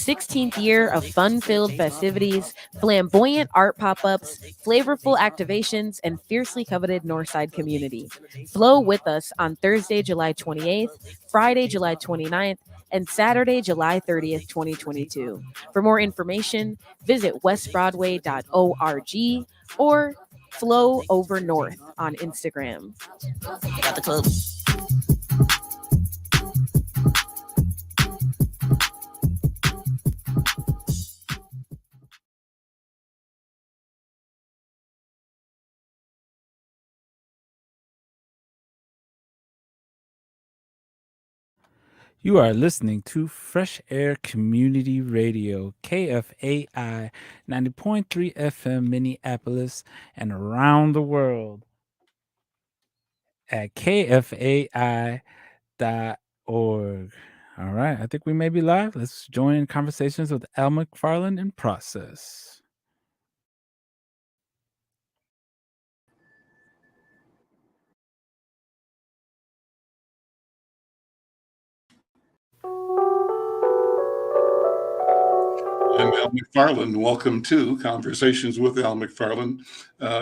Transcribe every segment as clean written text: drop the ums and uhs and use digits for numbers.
16th year of fun-filled festivities, flamboyant art pop-ups, flavorful activations, and fiercely coveted Northside community. Flow with us on Thursday, July 28th, Friday, July 29th, and Saturday, July 30th, 2022. For more information, visit westbroadway.org or Flow Over North on Instagram. Got the club. You are listening to Fresh Air Community Radio, KFAI 90.3 FM Minneapolis, and around the world at kfai.org. All right, I think we may be live. Let's join conversations with Al McFarlane in process. I'm Al McFarlane. Welcome to Conversations with Al McFarlane.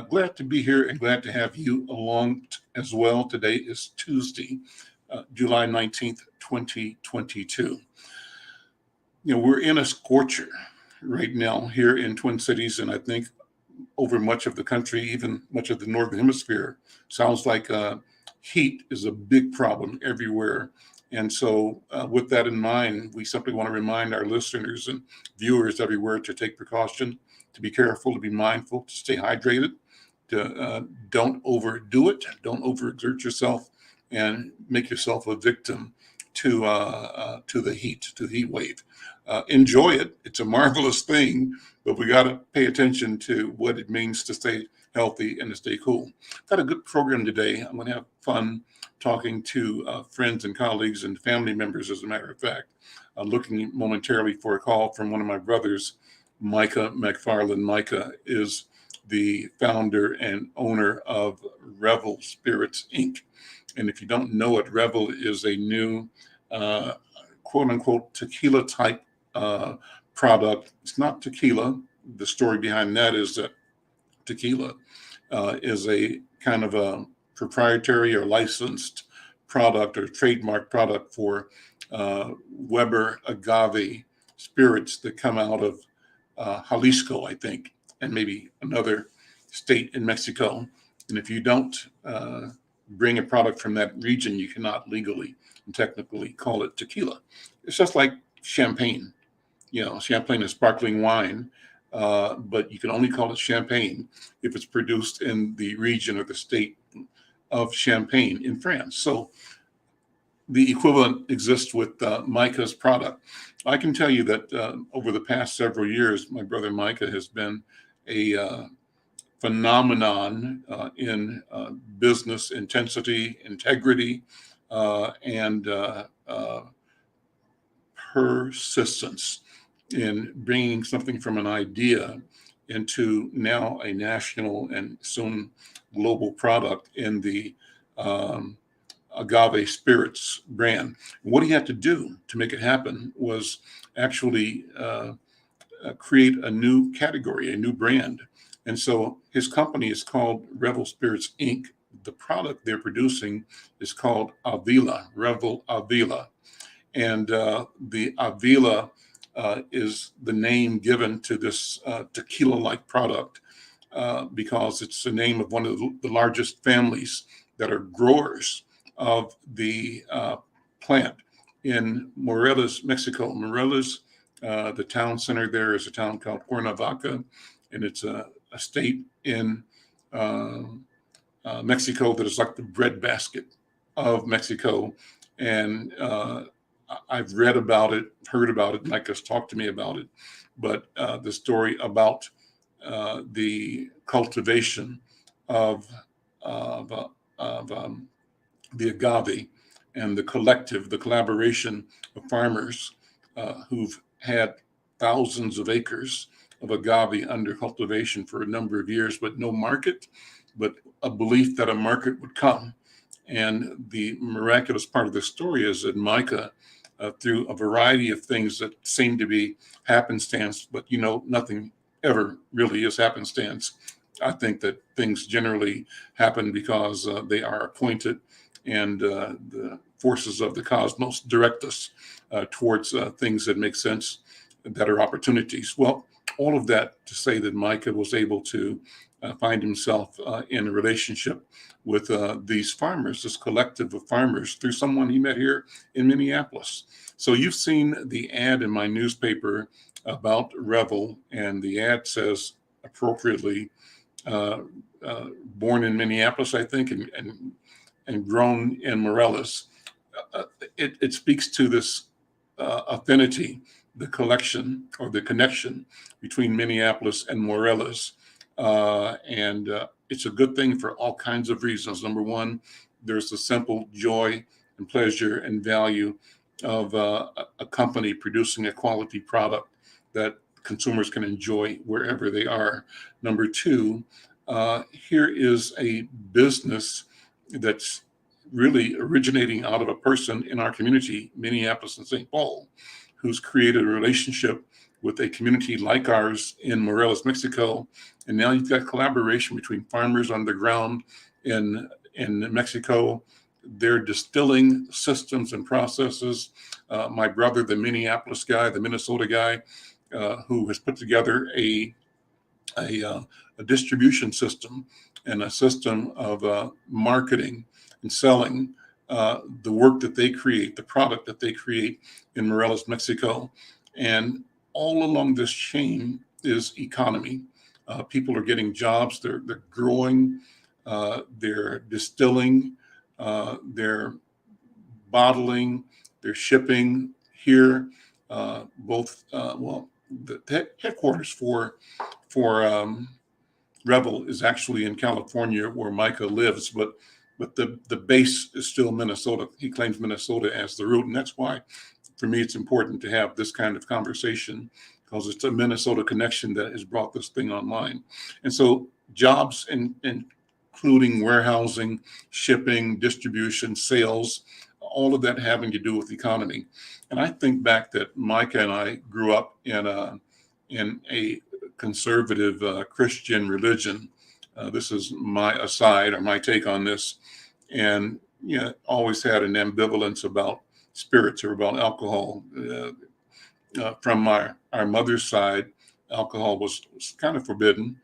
Glad to be here and glad to have you along as well. Today is Tuesday, July 19th, 2022. We're in a scorcher right now here in Twin Cities, and I think over much of the country, even much of the Northern Hemisphere. Sounds like heat is a big problem everywhere. And so with that in mind, we simply want to remind our listeners and viewers everywhere to take precaution, to be careful, to be mindful, to stay hydrated, to don't overdo it, don't overexert yourself, and make yourself a victim to the heat wave. Enjoy it. It's a marvelous thing, but we got to pay attention to what it means to stay healthy and to stay cool. Got a good program today. I'm going to have fun talking to friends and colleagues and family members, as a matter of fact. Looking momentarily for a call from one of my brothers, Micah McFarlane. Micah is the founder and owner of Revel Spirits, Inc. And if you don't know it, Revel is a new quote unquote tequila type product. It's not tequila. The story behind that is that tequila is a kind of a proprietary or licensed product or trademark product for Weber agave spirits that come out of Jalisco, I think, and maybe another state in Mexico. And if you don't bring a product from that region, you cannot legally and technically call it tequila. It's just like champagne. Champagne is sparkling wine, but you can only call it champagne if it's produced in the region or the state of Champagne in France. So the equivalent exists with Micah's product. I can tell you that over the past several years, my brother Micah has been a phenomenon in business intensity, integrity, and persistence in bringing something from an idea into now a national and soon global product in the agave spirits brand. What he had to do to make it happen was actually create a new category, a new brand. And so his company is called Revel Spirits, Inc. The product they're producing is called Avila, Revel Avila. And the Avila is the name given to this tequila-like product because it's the name of one of the largest families that are growers of the plant in Morelos, Mexico. Morelos, the town center there is a town called Cuernavaca, and it's a state in Mexico that is like the breadbasket of Mexico. And I've read about it, heard about it, Mike has talked to me about it, but the story about the cultivation of the agave and the collaboration of farmers who've had thousands of acres of agave under cultivation for a number of years, but no market, but a belief that a market would come. And the miraculous part of the story is that Micah through a variety of things that seem to be happenstance, but nothing ever really is happenstance. I think that things generally happen because they are appointed, and the forces of the cosmos direct us towards things that make sense, that are opportunities. Well, all of that to say that Micah was able to find himself in a relationship with these farmers, this collective of farmers, through someone he met here in Minneapolis. So you've seen the ad in my newspaper about Revel, and the ad says appropriately, born in Minneapolis, I think, and grown in Morelos. It speaks to this affinity, the collection or the connection between Minneapolis and Morelos. And it's a good thing for all kinds of reasons. Number one, there's the simple joy and pleasure and value of a company producing a quality product that consumers can enjoy wherever they are. Number two, here is a business that's really originating out of a person in our community, Minneapolis and St. Paul, who's created a relationship with a community like ours in Morelos, Mexico. And now you've got collaboration between farmers on the ground in Mexico, their distilling systems and processes. My brother, the Minneapolis guy, the Minnesota guy, who has put together a distribution system and a system of marketing and selling the work that they create, the product that they create in Morelos, Mexico. And all along this chain is economy. People are getting jobs, they're growing, they're distilling, they're bottling, they're shipping here. The headquarters for Revel is actually in California, where Micah lives, but the base is still Minnesota. He claims Minnesota as the root, and that's why, for me, it's important to have this kind of conversation, because it's a Minnesota connection that has brought this thing online. And so jobs, including warehousing, shipping, distribution, sales, all of that having to do with economy. And I think back that Micah and I grew up in a conservative Christian religion. This is my aside or my take on this. And always had an ambivalence about spirits or about alcohol. From our mother's side, alcohol was kind of forbidden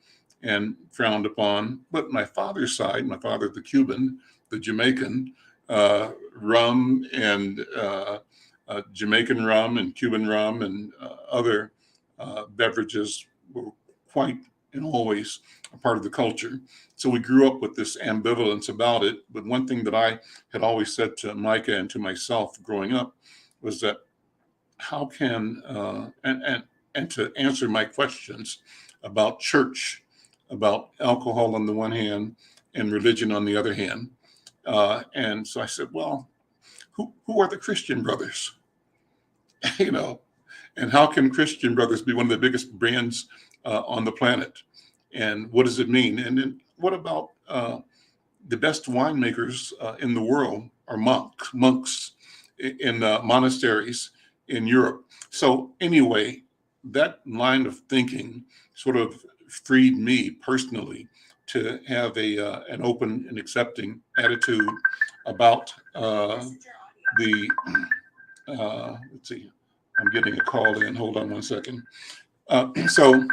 and frowned upon. But my father's side, my father, the Cuban, the Jamaican, rum and Jamaican rum and Cuban rum and other beverages were quite and always a part of the culture. So we grew up with this ambivalence about it. But one thing that I had always said to Micah and to myself growing up was that how can, and to answer my questions about church, about alcohol on the one hand and religion on the other hand. And so I said, well, who are the Christian brothers? And how can Christian brothers be one of the biggest brands on the planet? And what does it mean? And then what about the best winemakers in the world are monks in monasteries in Europe? So anyway, that line of thinking sort of freed me personally to have an open and accepting attitude about the, let's see, I'm getting a call in. Hold on one second. I'm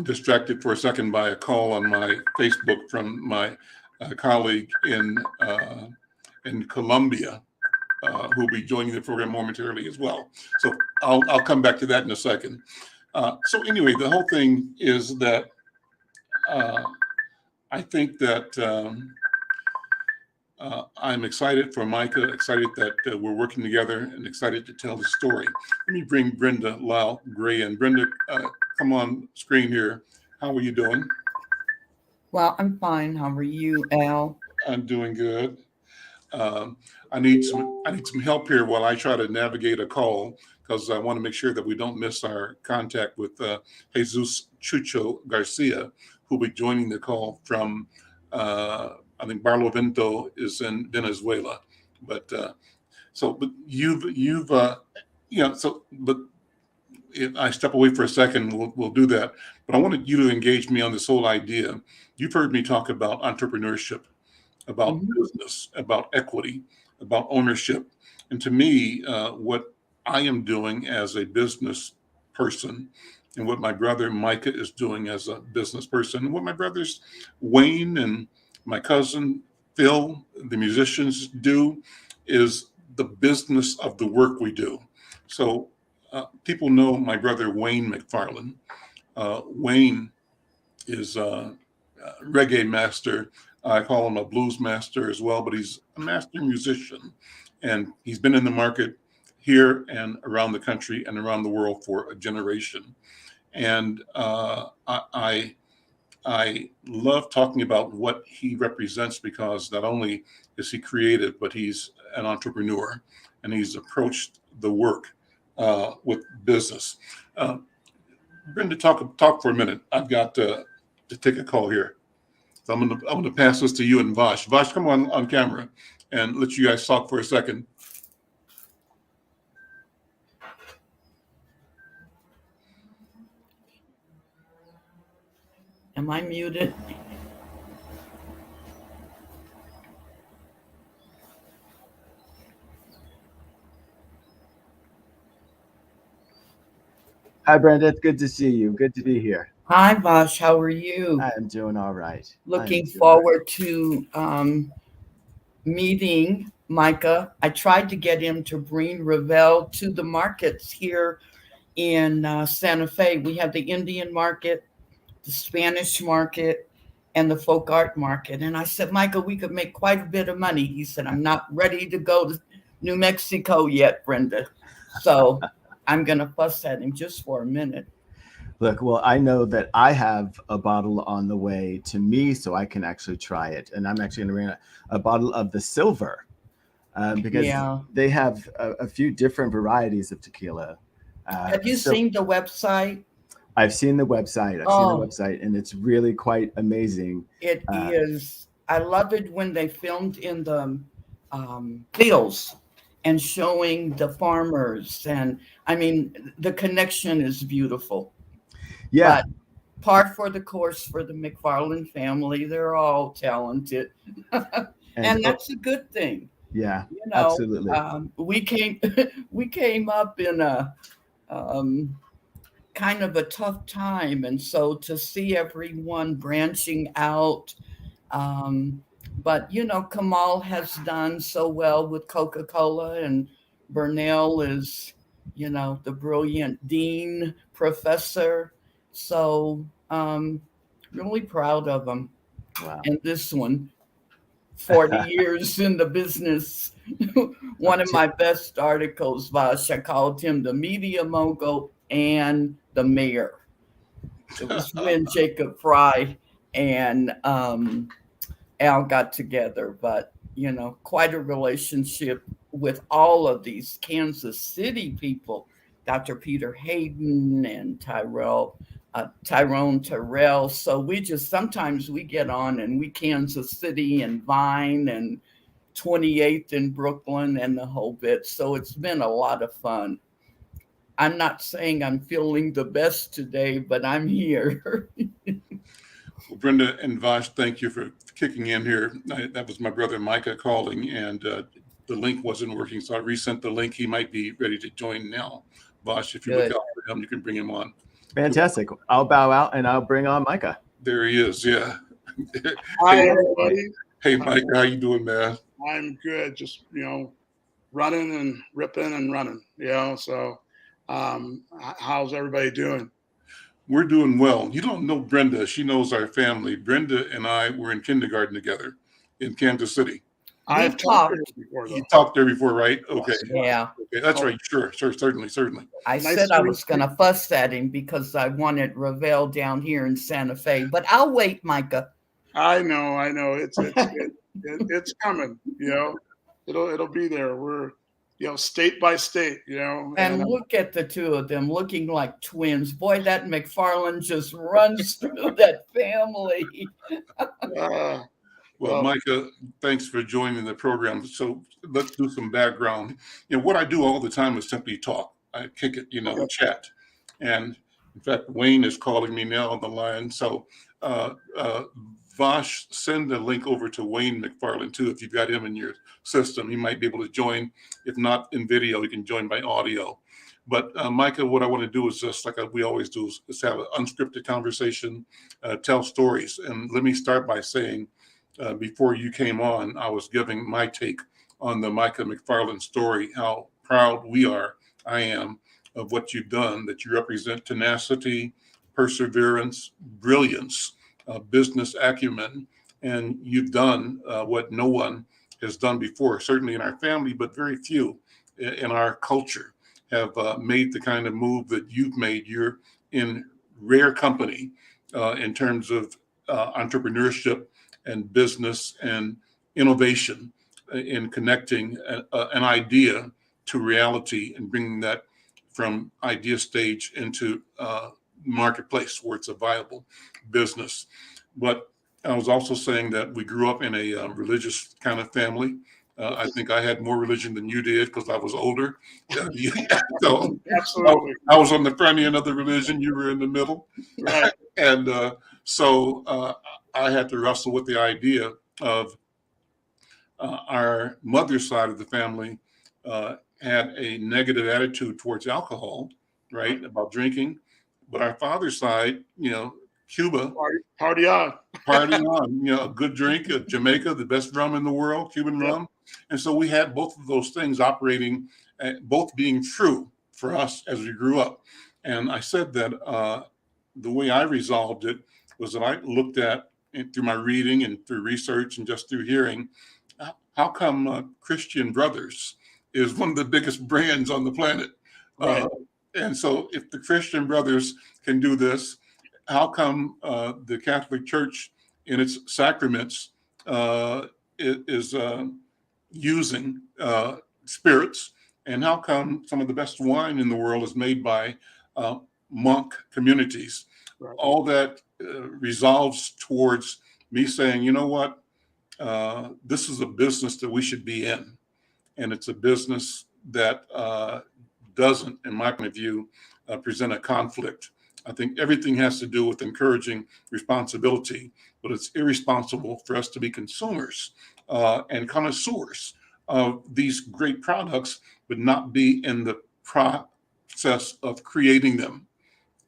distracted for a second by a call on my Facebook from my colleague in Colombia, who will be joining the program momentarily as well. So I'll come back to that in a second. So anyway, the whole thing is that I think that I'm excited for Micah, excited that we're working together, and excited to tell the story. Let me bring Brenda Lyle-Gray in. Brenda, come on screen here. How are you doing? Well, I'm fine. How are you, Al? I'm doing good. I need some help here while I try to navigate a call, because I want to make sure that we don't miss our contact with Jesus Chucho Garcia, who'll be joining the call from I think Barlovento is in Venezuela. But but you've but if I step away for a second, we'll do that. But I wanted you to engage me on this whole idea. You've heard me talk about entrepreneurship, about business, about equity, about ownership. And to me, what I am doing as a business person and what my brother Micah is doing as a business person, and what my brothers Wayne and my cousin Phil, the musicians, do is the business of the work we do. So people know my brother Wayne McFarlane. Wayne is reggae master. I call him a blues master as well, but he's a master musician, and he's been in the market here and around the country and around the world for a generation. And I love talking about what he represents because not only is he creative, but he's an entrepreneur, and he's approached the work with business. Brenda, talk for a minute. I've got to take a call here. So I'm gonna pass this to you and Vash. Vash, come on camera and let you guys talk for a second. Am I muted? Hi, Brenda. It's good to see you. Good to be here. Hi, Vash. How are you? I am doing all right. Looking forward to meeting Micah. I tried to get him to bring Revel to the markets here in Santa Fe. We have the Indian market, the Spanish market, and the folk art market. And I said, Micah, we could make quite a bit of money. He said, I'm not ready to go to New Mexico yet, Brenda. So I'm going to fuss at him just for a minute. Look, well, I know that I have a bottle on the way to me, so I can actually try it. And I'm actually going to bring a bottle of the silver because they have a few different varieties of tequila. Have you seen the website? I've seen the website. And it's really quite amazing. It is. I love it when they filmed in the fields and showing the farmers. And I mean, the connection is beautiful. Yeah. But par for the course for the McFarlane family. They're all talented. and that's a good thing. Yeah, you know, absolutely. We came up in a kind of a tough time. And so to see everyone branching out, but, you know, Kamal has done so well with Coca-Cola, and Burnell is, you know, the brilliant dean professor. So really proud of them. Wow. And this one, 40 years in the business. One of my best articles, Vash, I called him the media mogul and the mayor. It was when Jacob Fry and Al got together, but, you know, quite a relationship with all of these Kansas City people, Dr. Peter Hayden and Tyrone Terrell. So sometimes we get on and we Kansas City and Vine and 28th in Brooklyn and the whole bit. So it's been a lot of fun. I'm not saying I'm feeling the best today, but I'm here. Well, Brenda and Vash, thank you for kicking in here. That was my brother Micah calling, and the link wasn't working, so I resent the link. He might be ready to join now. Vash, if you look out for him, you can bring him on. Fantastic. I'll bow out and I'll bring on Micah. There he is. Yeah. Hi, everybody. Hey, Mike, how you doing, man? I'm good. Just, you know, running and ripping and running, you know, so how's everybody doing? We're doing well. You don't know Brenda. She knows our family. Brenda and I were in kindergarten together in Kansas City. I've talked to her before, though. You talked to her before, right? Okay. Yeah. Okay, that's right. Sure, certainly. I said I was going to fuss at him because I wanted Revel down here in Santa Fe, but I'll wait, Micah. I know. It's coming, you know. It'll be there. We're, you know, state by state, you know. And look at the two of them looking like twins. Boy, that McFarlane just runs through that family. Well, Micah, thanks for joining the program. So let's do some background. What I do all the time is simply talk. I kick it, chat. And in fact, Wayne is calling me now on the line. So Vosh, send the link over to Wayne McFarlane too. If you've got him in your system, he might be able to join. If not in video, he can join by audio. But Micah, what I want to do is just like we always do, is have an unscripted conversation, tell stories. And let me start by saying, before you came on, I was giving my take on the Micah McFarlane story, how proud I am of what you've done, that you represent tenacity, perseverance, brilliance, business acumen, and you've done what no one has done before, certainly in our family, but very few in our culture have made the kind of move that you've made. You're in rare company in terms of entrepreneurship and business and innovation in connecting an idea to reality and bringing that from idea stage into marketplace where it's a viable business. But I was also saying that we grew up in a religious kind of family. I think I had more religion than you did because I was older. So absolutely, I was on the front end of the religion. You were in the middle, right? And so I had to wrestle with the idea of our mother's side of the family had a negative attitude towards alcohol, right, about drinking, but our father's side, Cuba, party on, a good drink, Jamaica, the best rum in the world, Cuban rum. And so we had both of those things operating, both being true for us as we grew up. And I said that the way I resolved it was that I looked at, through my reading and through research and just through hearing, how come Christian Brothers is one of the biggest brands on the planet? Right. And so if the Christian Brothers can do this, how come the Catholic Church in its sacraments is using spirits? And how come some of the best wine in the world is made by monk communities? Right. All that resolves towards me saying, you know what? This is a business that we should be in. And it's a business that doesn't, in my point of view, present a conflict. I think everything has to do with encouraging responsibility, but it's irresponsible for us to be consumers and connoisseurs of these great products, but not be in the process of creating them,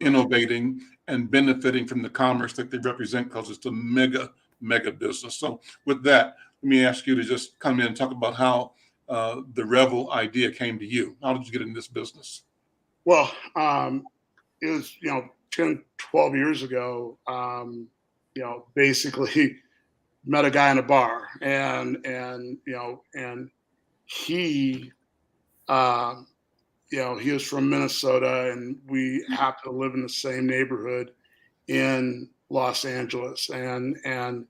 innovating, and benefiting from the commerce that they represent, because it's a mega business. So with that, let me ask you to just come in and talk about how the Revel idea came to you. How did you get in this business? Well, it was, 10, 12 years ago, basically met a guy in a bar and he, he was from Minnesota, and we happened to live in the same neighborhood in Los Angeles. And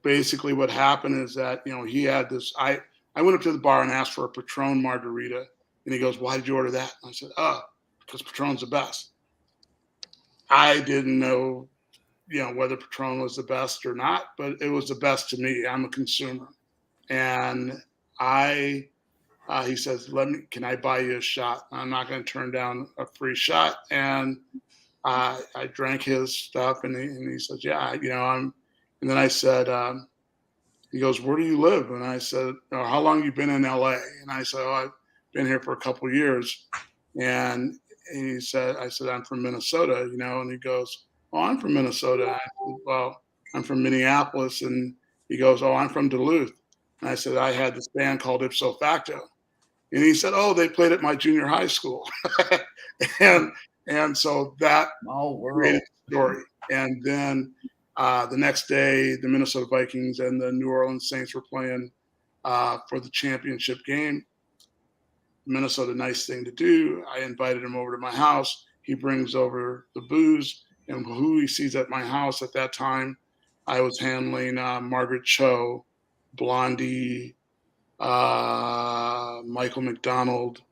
basically what happened is that, he had this, I went up to the bar and asked for a Patron margarita, and he goes, "Why did you order that?" And I said, because Patron's the best. I didn't know, whether Patron was the best or not, but it was the best to me. I'm a consumer. And he says, can I buy you a shot? I'm not going to turn down a free shot. And I drank his stuff, and he says, yeah, and then I said, he goes, "Where do you live?" And I said, "How long have you been in LA?" And I said, "I've been here for a couple of years." And I said, "I'm from Minnesota," and he goes, "Oh, I'm from Minnesota." I said, "Well, I'm from Minneapolis." And he goes, "Oh, I'm from Duluth." And I said, "I had this band called Ipso Facto." And he said, "Oh, they played at my junior high school." and so that created the story. And then the next day, the Minnesota Vikings and the New Orleans Saints were playing for the championship game. Minnesota, nice thing to do. I invited him over to my house. He brings over the booze, and who he sees at my house at that time, I was handling Margaret Cho, Blondie, Michael McDonald.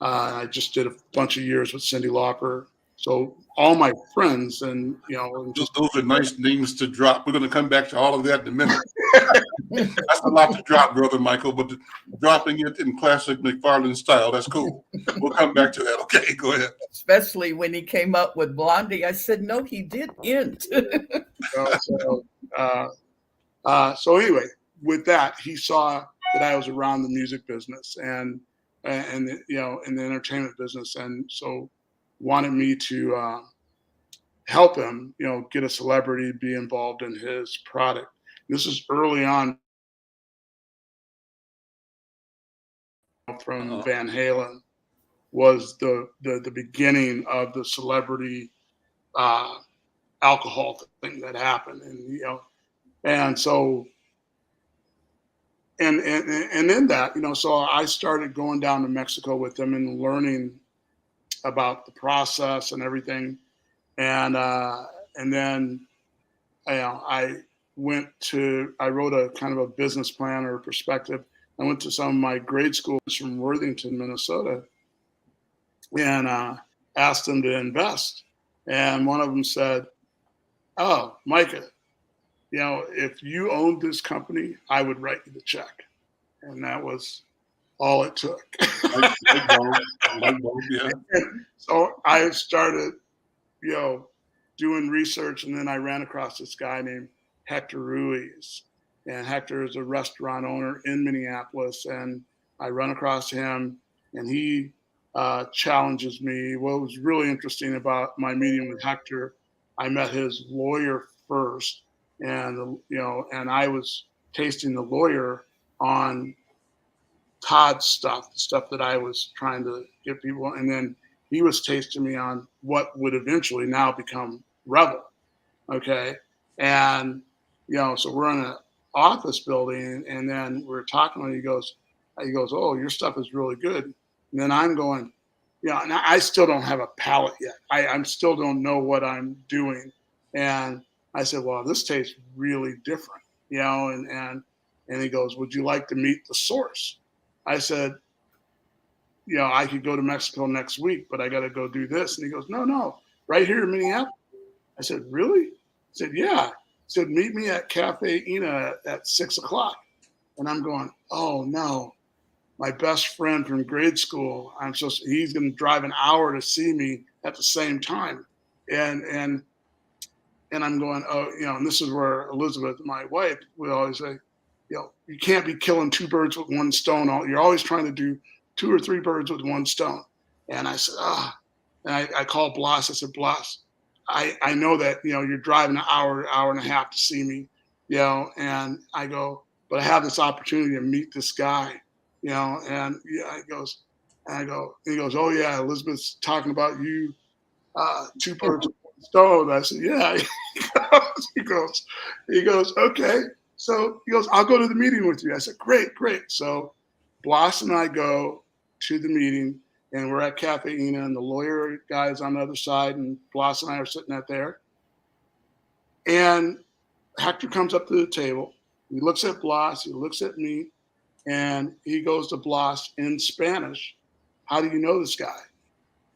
I just did a bunch of years with Cyndi Lauper. So all my friends and, and those are nice names to drop. We're going to come back to all of that in a minute. That's a lot to drop, Brother Michael, but dropping it in classic McFarlane style, that's cool. We'll come back to that. Okay, go ahead. Especially when he came up with Blondie. I said, no, he didn't. So anyway, with that, he saw that I was around the music business and in the entertainment business, and so wanted me to help him, get a celebrity, be involved in his product. This is early on from Van Halen was the beginning of the celebrity alcohol thing that happened, and so. And in that, so I started going down to Mexico with them and learning about the process and everything. And then, I wrote a kind of a business plan or a perspective. I went to some of my grade schools from Worthington, Minnesota, and asked them to invest. And one of them said, "Oh, Micah, if you owned this company, I would write you the check." And that was all it took. So I started, doing research, and then I ran across this guy named Hector Ruiz. And Hector is a restaurant owner in Minneapolis. And I run across him, and he challenges me. What was really interesting about my meeting with Hector, I met his lawyer first. And, and I was tasting the lawyer on Todd's stuff, the stuff that I was trying to get people. And then he was tasting me on what would eventually now become Revel. Okay. And, so we're in an office building, and then we're talking, and he goes, "Oh, your stuff is really good." And then I'm going, and I still don't have a palate yet. I still don't know what I'm doing. And I said, "Well, this tastes really different," and he goes, "Would you like to meet the source?" I said, "I could go to Mexico next week, but I got to go do this." And he goes, No, right here in Minneapolis." I said, "Really?" He said, "Yeah." He said, "Meet me at Cafe Ina at 6:00. And I'm going, "Oh no, my best friend from grade school. He's going to drive an hour to see me at the same time." And I'm going, "Oh, and this is where Elizabeth, my wife, would always say, you can't be killing two birds with one stone. You're always trying to do 2 or 3 birds with one stone." And I said, and I called Blas. I said, "Blas, I know that, you're driving an hour and a half to see me, and I go, but I have this opportunity to meet this guy, and he goes, "Oh yeah, Elizabeth's talking about you, 2 birds with one stone." I said, "Yeah." He goes, "Okay." So he goes, "I'll go to the meeting with you." I said, Great. So Blas and I go to the meeting, and we're at Cafe Ina, and the lawyer guy is on the other side, and Blas and I are sitting at there. And Hector comes up to the table. He looks at Blas, he looks at me, and he goes to Blas in Spanish, "How do you know this guy?"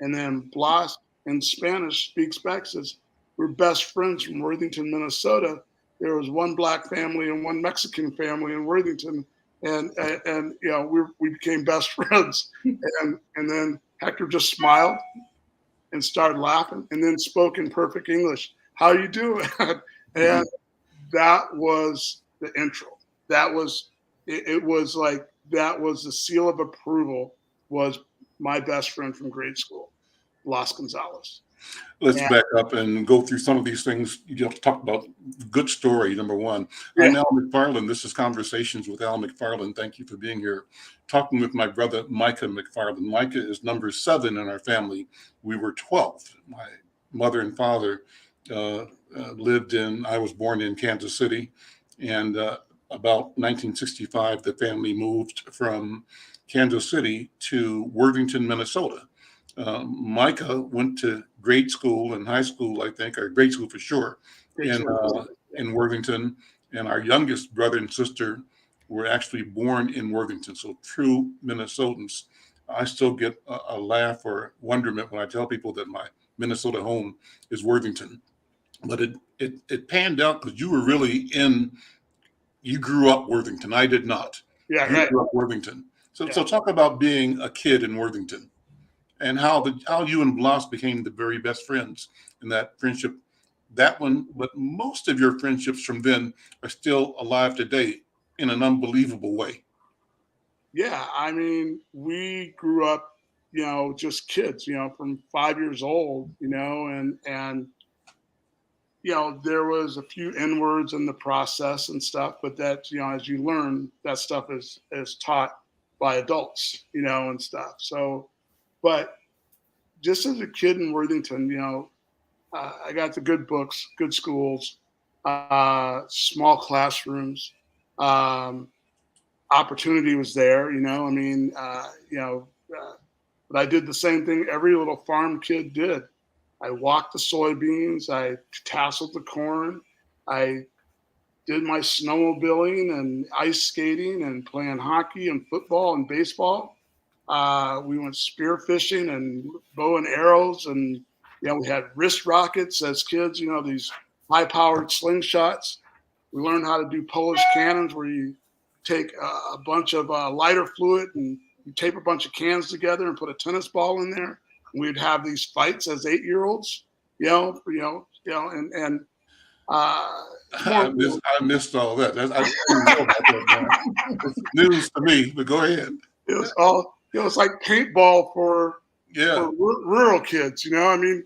And then Blas in Spanish speaks back, says, "We're best friends from Worthington, Minnesota. There was one black family and one Mexican family in Worthington, and we became best friends." And then Hector just smiled and started laughing, and then spoke in perfect English, "How you doing?" And that was the intro. That was it. Was like that was the seal of approval. Was my best friend from grade school, Las Gonzalez. Let's back up and go through some of these things. You have to talk about good story, number one. Yeah. I'm Al McFarlane. This is Conversations with Al McFarlane. Thank you for being here. Talking with my brother, Micah McFarlane. Micah is number 7 in our family. We were 12. My mother and father I was born in Kansas City. And about 1965, the family moved from Kansas City to Worthington, Minnesota. Micah went to grade school and high school, I think, or grade school for sure, in Worthington. And our youngest brother and sister were actually born in Worthington. So true Minnesotans. I still get a laugh or wonderment when I tell people that my Minnesota home is Worthington. But it panned out because you were really you grew up Worthington. I did not. Yeah, You right. grew up Worthington. So talk about being a kid in Worthington and how you and Blas became the very best friends in that friendship. That one, but most of your friendships from then are still alive today in an unbelievable way. Yeah, I mean, we grew up, just kids, from 5 years old, and there was a few N-words in the process and stuff, but that, as you learn, that stuff is taught by adults, and stuff. So, but just as a kid in Worthington, I got the good books, good schools, small classrooms. Opportunity was there, but I did the same thing every little farm kid did. I walked the soybeans, I tasseled the corn, I did my snowmobiling and ice skating and playing hockey and football and baseball. We went spear fishing and bow and arrows, and we had wrist rockets as kids, these high-powered slingshots. We learned how to do Polish cannons, where you take a bunch of lighter fluid and you tape a bunch of cans together and put a tennis ball in there. And we'd have these fights as 8-year-olds, and I missed all that. I didn't know about that. It's news to me, but go ahead. It was all, it's like paintball for rural kids, and,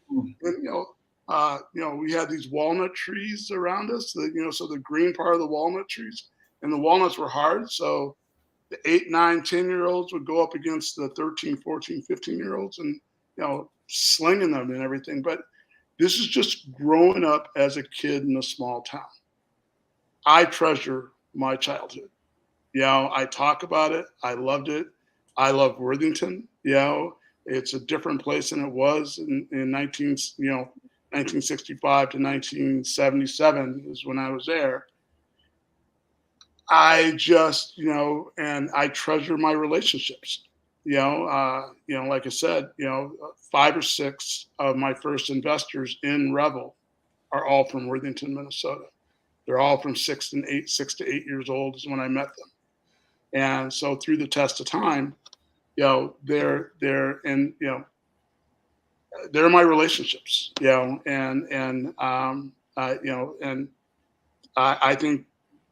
we had these walnut trees around us, so the green part of the walnut trees, and the walnuts were hard. So the 8, 9, 10-year-olds would go up against the 13, 14, 15-year-olds and, slinging them and everything. But this is just growing up as a kid in a small town. I treasure my childhood. I talk about it. I loved it. I love Worthington. It's a different place than it was in 1965 to 1977 is when I was there. I just, and I treasure my relationships. Like I said, 5 or 6 of my first investors in Revel are all from Worthington, Minnesota. They're all from 6 to 8 years old is when I met them. And so through the test of time, they're my relationships, and I think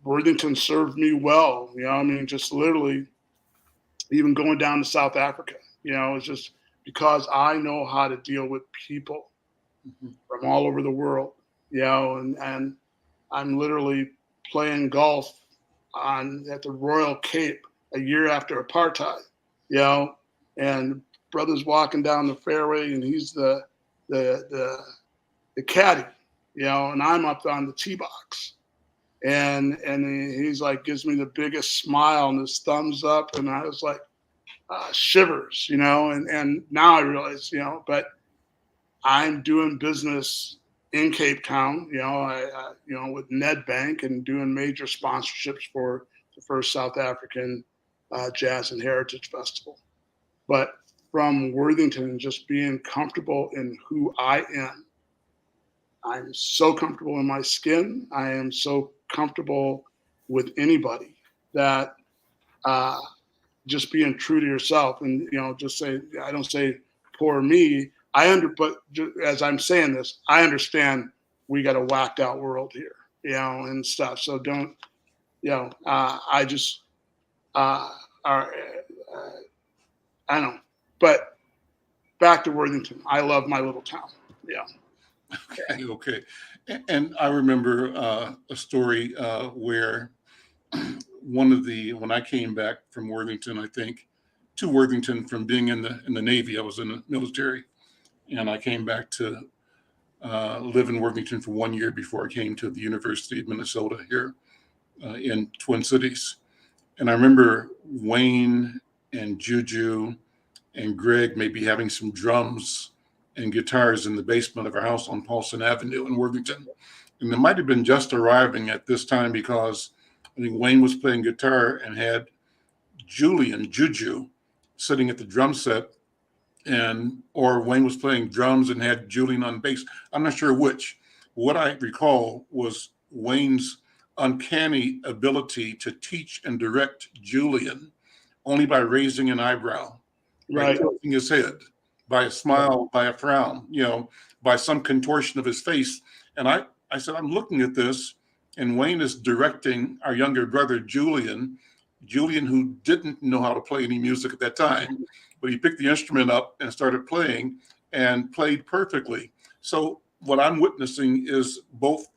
Worthington served me well, just literally even going down to South Africa, it's just because I know how to deal with people from all over the world, and I'm literally playing golf at the Royal Cape a year after apartheid, and brother's walking down the fairway and he's the caddy, and I'm up on the tee box. And he's like, gives me the biggest smile and his thumbs up. And I was like, shivers, and now I realize, but I'm doing business in Cape Town, with Ned Bank and doing major sponsorships for the first South African Jazz and Heritage Festival. But from Worthington, just being comfortable in who I am. I'm so comfortable in my skin. I am so comfortable with anybody that just being true to yourself and, just say, I don't say poor me. But as I'm saying this, I understand we got a whacked out world here, and stuff. So don't, I just, I don't know, but back to Worthington. I love my little town. Yeah. Okay. And I remember a story where when I came back from Worthington, I think to Worthington from being in the Navy, I was in the military, and I came back to live in Worthington for 1 year before I came to the University of Minnesota here in Twin Cities. And I remember Wayne and Juju and Greg maybe having some drums and guitars in the basement of our house on Paulson Avenue in Worthington. And they might have been just arriving at this time because I think Wayne was playing guitar and had Juju sitting at the drum set or Wayne was playing drums and had Julian on bass. I'm not sure which. What I recall was Wayne's uncanny ability to teach and direct Julian only by raising an eyebrow, by tilting his head, by a smile, by a frown, by some contortion of his face. And I said, I'm looking at this, and Wayne is directing our younger brother, Julian, who didn't know how to play any music at that time, but he picked the instrument up and started playing and played perfectly. So what I'm witnessing is both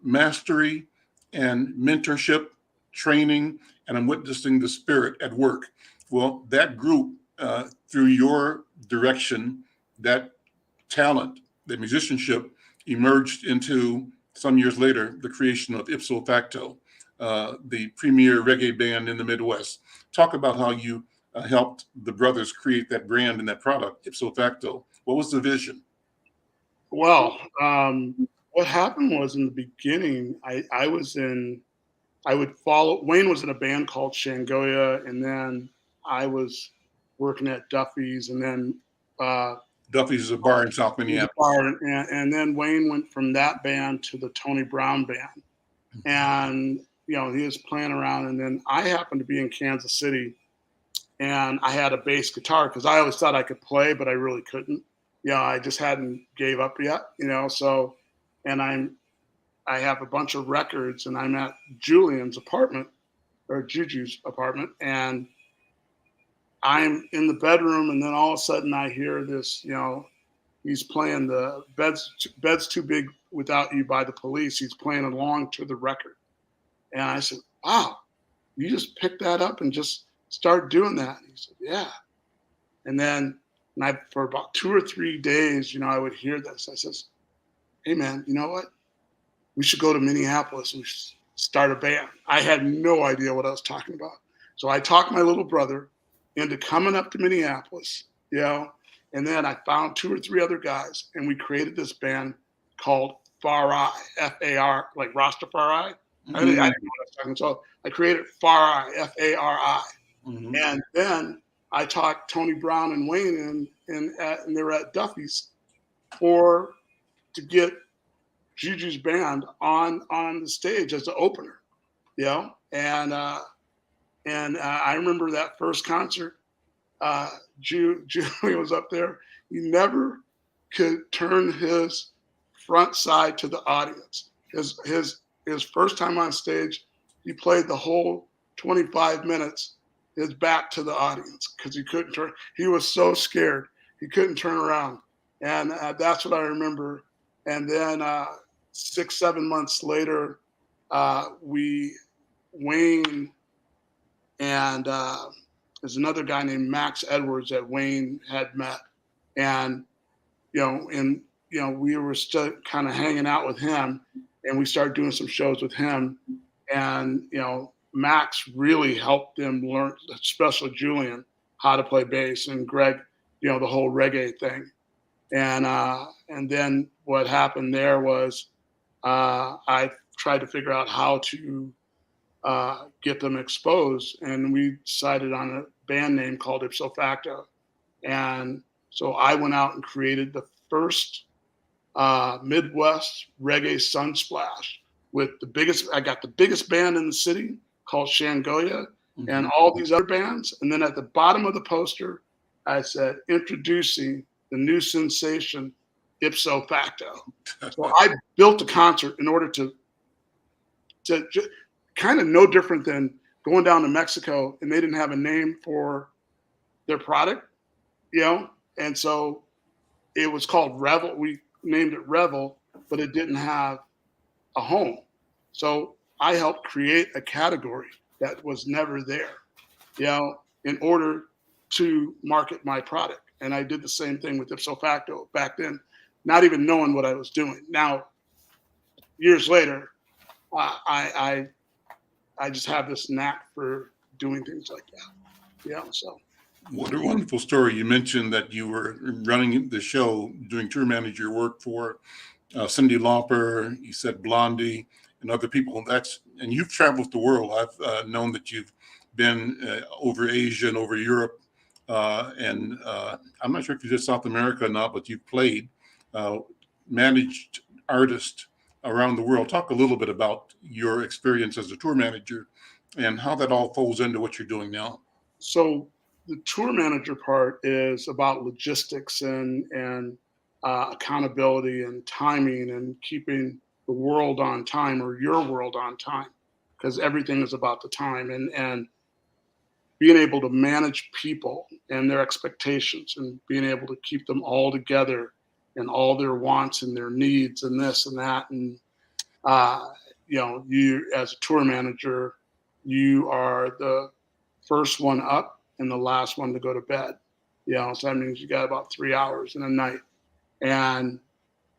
mastery and mentorship, training, and I'm witnessing the spirit at work. Well, that group, through your direction, that talent, that musicianship emerged into, some years later, the creation of Ipso Facto, the premier reggae band in the Midwest. Talk about how you helped the brothers create that brand and that product, Ipso Facto. What was the vision? Well, what happened was in the beginning, I would follow, Wayne was in a band called Shangoya, and then I was working at Duffy's, and then Duffy's is a bar in South Minneapolis. And then Wayne went from that band to the Tony Brown band. And, he was playing around, and then I happened to be in Kansas City, and I had a bass guitar because I always thought I could play, but I really couldn't. I just hadn't gave up yet, so, and I have a bunch of records, and I'm at Julian's apartment, or Juju's apartment, and I'm in the bedroom, and then all of a sudden I hear this, he's playing the Bed's Too Big Without You by the Police. He's playing along to the record. And I said, wow, you just picked that up and just start doing that? And he said, yeah. And then for about 2 or 3 days, I would hear this. I says, hey man, you know what? We should go to Minneapolis and start a band. I had no idea what I was talking about. So I talked my little brother into coming up to Minneapolis, and then I found 2 or 3 other guys, and we created this band called Far Eye, F-A-R, like Rastafari. Mm-hmm. I didn't know what I was talking. So I created Far Eye, F-A-R-I. Mm-hmm. And then I talked Tony Brown and Wayne and they were at Duffy's to get Juju's band on the stage as the opener, and I remember that first concert. Julian was up there. He never could turn his front side to the audience. His first time on stage, he played the whole 25 minutes his back to the audience because he couldn't turn. He was so scared he couldn't turn around, and that's what I remember. And then 6-7 months later, Wayne and there's another guy named Max Edwards that Wayne had met, and we were still kind of hanging out with him, and we started doing some shows with him, and Max really helped them learn, especially Julian, how to play bass, and Greg, the whole reggae thing, and then what happened there was I tried to figure out how to get them exposed, and we decided on a band name called Ipso Facto. And so I went out and created the first Midwest reggae sunsplash with I got the biggest band in the city called Shangoya, mm-hmm. and all these other bands. And then at the bottom of the poster, I said, introducing the new sensation, Ipso Facto. So I built a concert in order to kind of no different than going down to Mexico and they didn't have a name for their product, and so it was called Revel. We named it Revel, but it didn't have a home. So I helped create a category that was never there, in order to market my product. And I did the same thing with Ipso Facto back then, not even knowing what I was doing. Now, years later, I just have this knack for doing things like that. So. What a wonderful story. You mentioned that you were running the show, doing tour manager work for Cyndi Lauper, you said Blondie, and other people. And you've traveled the world. I've known that you've been over Asia and over Europe and I'm not sure if you did South America or not, but you've played, managed artists around the world. Talk a little bit about your experience as a tour manager and how that all folds into what you're doing now. So the tour manager part is about logistics and accountability and timing and keeping the world on time, or your world on time, because everything is about the time, and being able to manage people and their expectations and being able to keep them all together and all their wants and their needs and this and that. And, you as a tour manager, you are the first one up and the last one to go to bed. So that means you got about 3 hours in a night, and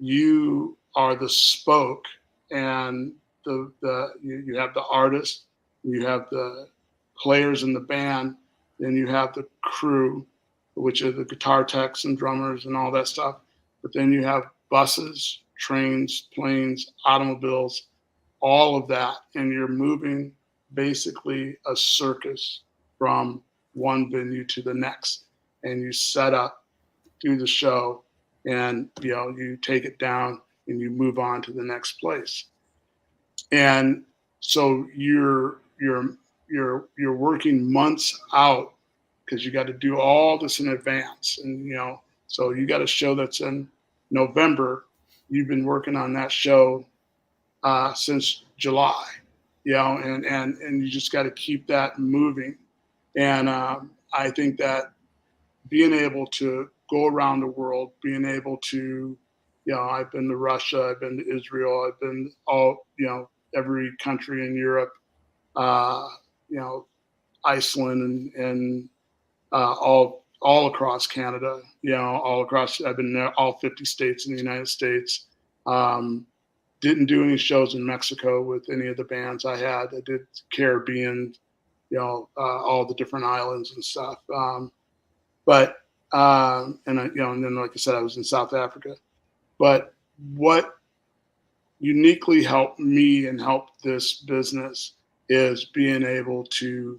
you are the spoke, and you have the artist, you have the players in the band, then you have the crew, which are the guitar techs and drummers and all that stuff. But then you have buses, trains, planes, automobiles, all of that, and you're moving basically a circus from one venue to the next, and you set up, do the show, and you take it down and you move on to the next place. And so you're working months out because you got to do all this in advance. And so you got a show that's in November. You've been working on that show since July, and you just got to keep that moving. And I think that being able to go around the world, being able to, I've been to Russia, I've been to Israel, I've been every country in Europe, Iceland, and all across Canada, all across. I've been there, all 50 states in the United States. Didn't do any shows in Mexico with any of the bands I had. I did Caribbean, all the different islands and stuff. And then, like I said, I was in South Africa. But what uniquely helped me and helped this business is being able to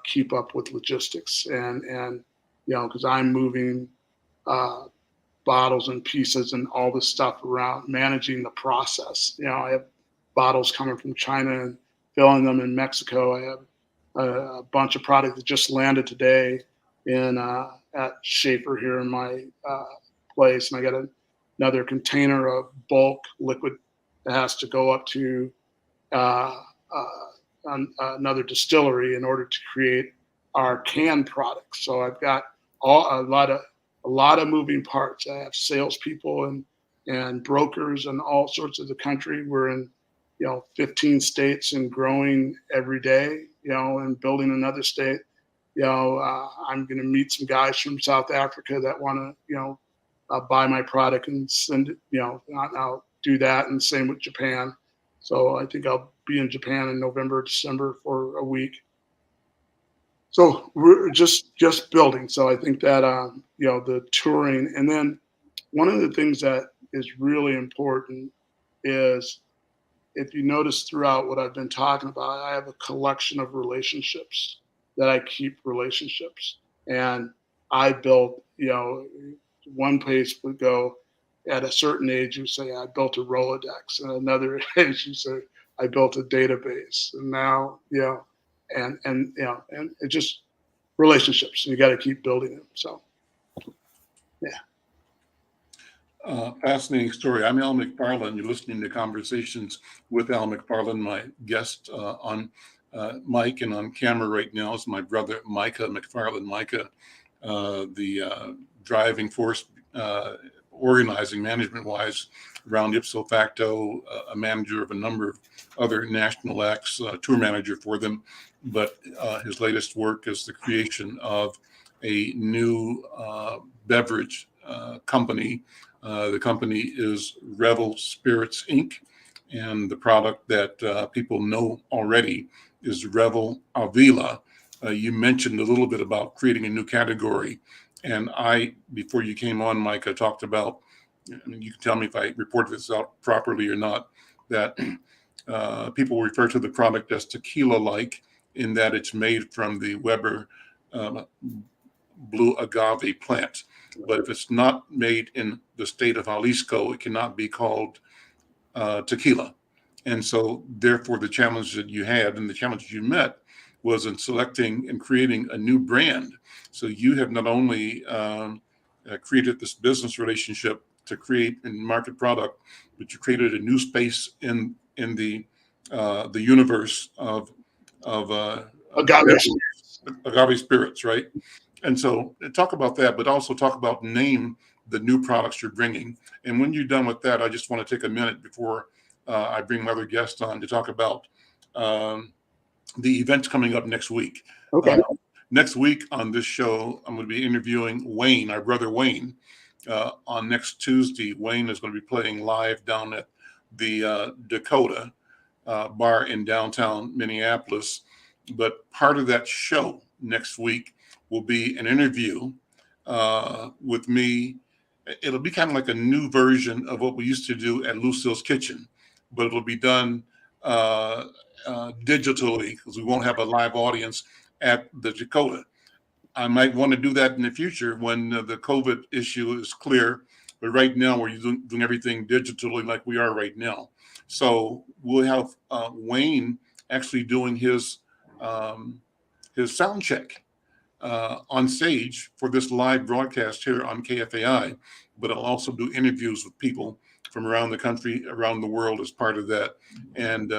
keep up with logistics and because I'm moving bottles and pieces and all this stuff around, managing the process. I have bottles coming from China and filling them in Mexico. I have a bunch of product that just landed today at Schaefer here in my place, and I got another container of bulk liquid that has to go up to another distillery in order to create our canned products. So I've got a lot of moving parts. I have salespeople and brokers and all sorts of the country. We're in 15 states and growing every day, and building another state. I'm going to meet some guys from South Africa that want to, buy my product and send it, I'll do that. And same with Japan. So I think I'll be in Japan in November, December for a week. So we're just building. So I think that, the touring. And then one of the things that is really important is, if you notice throughout what I've been talking about, I have a collection of relationships that I keep relationships. And I built, one place would go at a certain age, you say, I built a Rolodex. And another age, you say, I built a database. And now, and it just relationships. You got to keep building them. So, yeah. Fascinating story. I'm Al McFarlane. You're listening to Conversations with Al McFarlane. My guest on mic and on camera right now is my brother, Micah McFarlane. Micah, the driving force, organizing, management-wise, around ipso facto, a manager of a number of other national acts, tour manager for them. But his latest work is the creation of a new beverage company. The company is Revel Spirits, Inc., and the product that people know already is Revel Avila. You mentioned a little bit about creating a new category, and I, before you came on, Mike, I talked about, you can tell me if I reported this out properly or not, that people refer to the product as tequila-like, in that it's made from the Weber blue agave plant. But if it's not made in the state of Jalisco, it cannot be called tequila. And so, therefore, the challenge that you had and the challenge you met was in selecting and creating a new brand. So you have not only created this business relationship to create and market product, but you created a new space in the universe of agave spirits, right? And so talk about that, but also talk about name the new products you're bringing. And when you're done with that, I just want to take a minute before I bring my other guests on to talk about the events coming up next week. Okay. Next week on this show, I'm going to be interviewing Wayne, our brother Wayne. On next Tuesday, Wayne is going to be playing live down at the Dakota bar in downtown Minneapolis. But part of that show next week will be an interview with me. It'll be kind of like a new version of what we used to do at Lucille's Kitchen, but it'll be done digitally because we won't have a live audience at the Dakota. I might want to do that in the future when the COVID issue is clear, but right now we're doing everything digitally like we are right now. So we'll have Wayne actually doing his sound check on stage for this live broadcast here on KFAI, but I'll also do interviews with people from around the country, around the world as part of that. And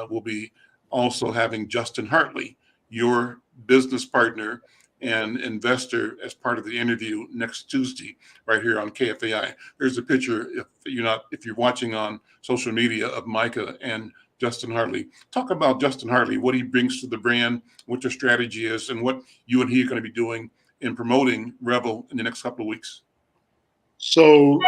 we'll be also having Justin Hartley, your business partner and investor, as part of the interview next Tuesday, right here on KFAI. There's a picture, if you're watching on social media, of Micah and Justin Hartley. Talk about Justin Hartley, what he brings to the brand, what your strategy is, and what you and he are going to be doing in promoting Revel in the next couple of weeks. So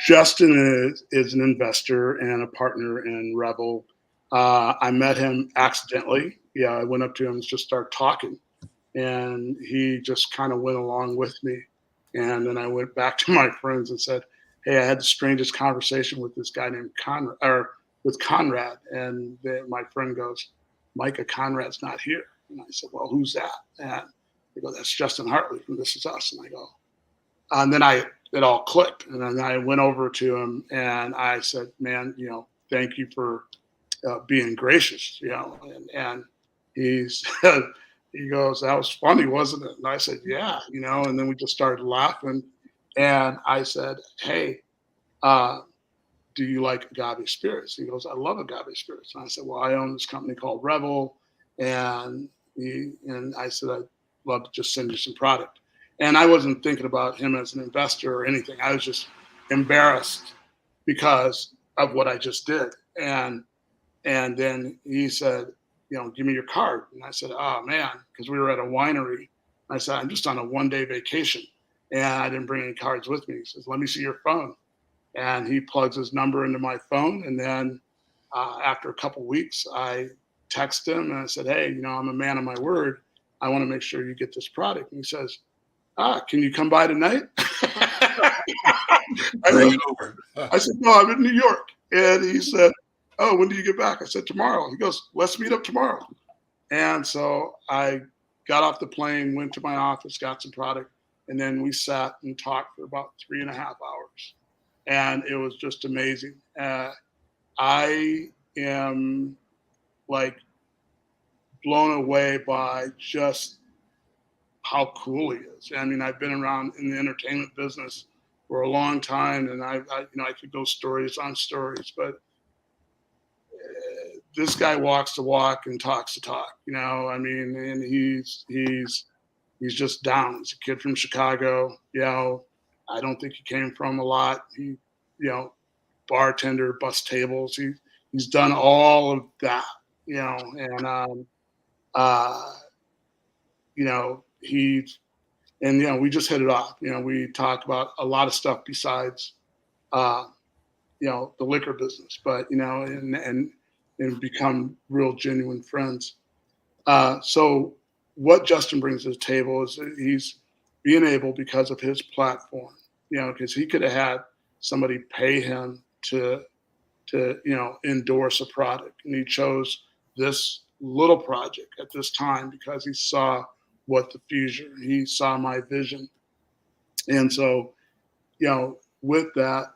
Justin is an investor and a partner in Revel. I met him accidentally. Yeah, I went up to him and just started talking, and he just kind of went along with me. And then I went back to my friends and said, "Hey, I had the strangest conversation with this guy named Conrad." And my friend goes, "Micah, Conrad's not here." And I said, "Well, who's that?" And they go, "That's Justin Hartley from This Is Us." And I go, and then it all clicked. And then I went over to him and I said, "Man, thank you for being gracious, And he said, he goes, "That was funny, wasn't it?" And I said, "Yeah," and then we just started laughing. And I said, "Hey, do you like agave spirits?" He goes, "I love agave spirits." And I said, "Well, I own this company called Revel." And I said, "I'd love to just send you some product." And I wasn't thinking about him as an investor or anything. I was just embarrassed because of what I just did. And then he said, "Give me your card." And I said, "Oh man," because we were at a winery. I said, "I'm just on a 1-day vacation and I didn't bring any cards with me." He says, "Let me see your phone." And he plugs his number into my phone. And then after a couple of weeks, I text him and I said, "Hey, I'm a man of my word. I want to make sure you get this product." And he says, "Can you come by tonight?" I said, "No, I'm in New York." And he said, "Oh, when do you get back?" I said, "Tomorrow." He goes, "Let's meet up tomorrow." And so I got off the plane, went to my office, got some product, and then we sat and talked for about 3.5 hours. And it was just amazing. I am blown away by just how cool he is. I mean, I've been around in the entertainment business for a long time, and I could go stories on stories, but this guy walks the walk and talks the talk. And he's just down. He's a kid from Chicago. I don't think he came from a lot. He, bartender, bus tables. He's done all of that. We just hit it off. We talk about a lot of stuff besides, the liquor business, but and become real genuine friends. So what Justin brings to the table is that he's being able, because of his platform, because he could have had somebody pay him to endorse a product, and he chose this little project at this time because he saw what the future. He saw my vision. And so, with that,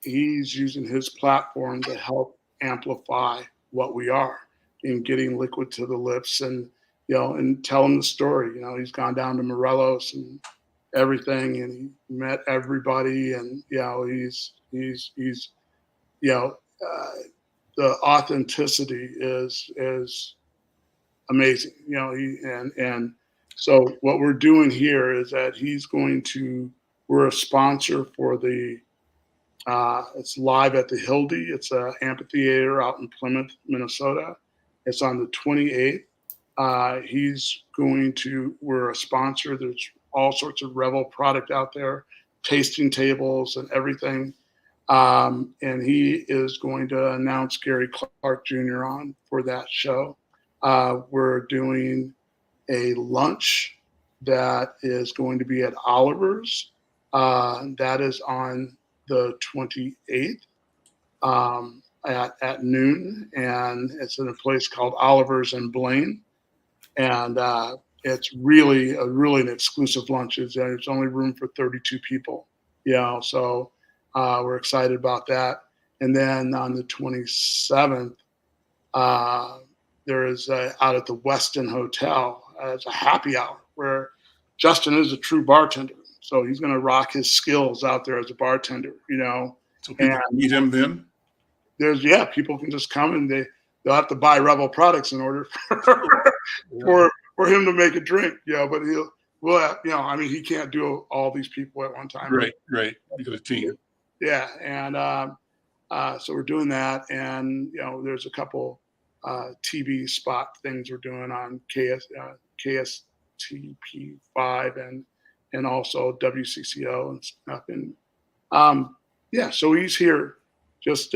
he's using his platform to help amplify what we are in getting liquid to the lips and, and telling the story. He's gone down to Morelos and everything, and he met everybody, and, he's the authenticity is amazing, and so what we're doing here is that we're a sponsor for it's live at the Hildy. It's an amphitheater out in Plymouth, Minnesota. It's on the 28th. We're a sponsor. There's all sorts of Revel product out there, tasting tables and everything. And he is going to announce Gary Clark Jr. on for that show. We're doing a lunch that is going to be at Oliver's. That is on the 28th at noon, and it's in a place called Oliver's in Blaine. And it's really an exclusive lunch. There's only room for 32 people. So we're excited about that. And then on the 27th, there is out at the Westin Hotel, it's a happy hour where Justin is a true bartender. So he's going to rock his skills out there as a bartender, So people can meet him then? People can just come and they'll have to buy Revel products in order for him to make a drink. But he can't do all these people at one time. Right. You got a team. Yeah. And so we're doing that. And, there's a couple TV spot things we're doing on KSTP5 and also WCCO and stuff. And so he's here just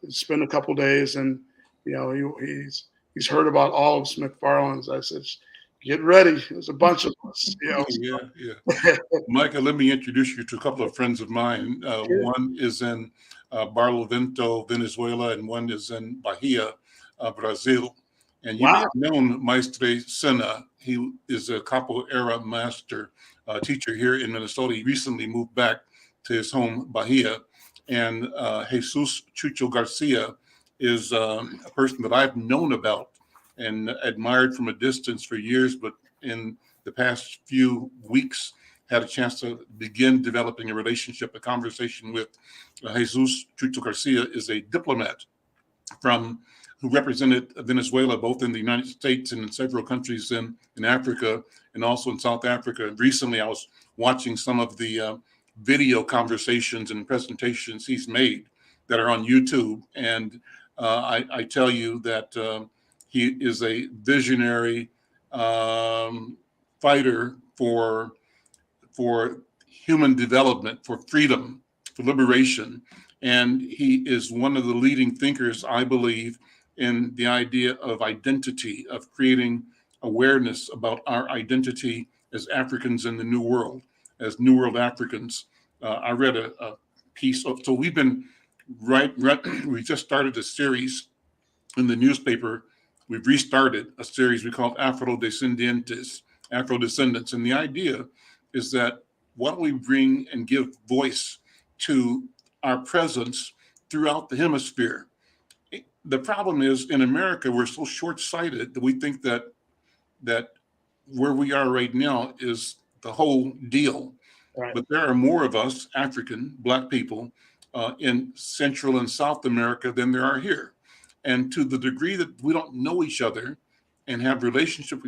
spend a couple days, and he's heard about all of us McFarlanes. I said, get ready. There's a bunch of us. Yeah. Micah, let me introduce you to a couple of friends of mine. Sure. One is in Barlovento, Venezuela, and one is in Bahia, Brazil. And you may have known Maestre Sena. He is a capoeira master teacher here in Minnesota. He recently moved back to his home, Bahia. And Jesus Chucho Garcia is a person that I've known about and admired from a distance for years, but in the past few weeks had a chance to begin developing a relationship, a conversation with Jesus Chucho Garcia is a diplomat who represented Venezuela both in the United States and in several countries in Africa and also in South Africa. Recently, I was watching some of the video conversations and presentations he's made that are on YouTube. And I tell you that he is a visionary fighter for human development, for freedom, for liberation. And he is one of the leading thinkers, I believe, in the idea of identity, of creating awareness about our identity as Africans in the New World, as New World Africans. I read a piece of, so we've been we just started a series in the newspaper. We've restarted a series we call Afrodescendentes, Afro-Descendants. And the idea is that why don't we bring and give voice to our presence throughout the hemisphere? The problem is in America, we're so short-sighted that we think that where we are right now is the whole deal. Right. But there are more of us, African, Black people, in Central and South America than there are here. And to the degree that we don't know each other and have relationship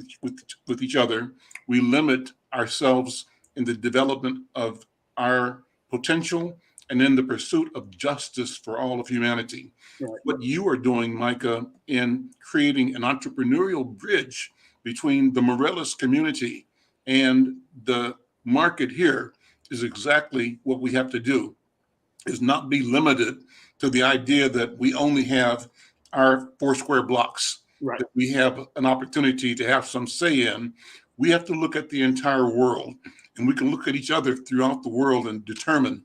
with each other, we limit ourselves in the development of our potential and in the pursuit of justice for all of humanity. Right. What you are doing, Micah, in creating an entrepreneurial bridge between the Morelos community and the market here is exactly what we have to do, is not be limited to the idea that we only have our 4 square blocks, right, that we have an opportunity to have some say in. We have to look at the entire world, and we can look at each other throughout the world and determine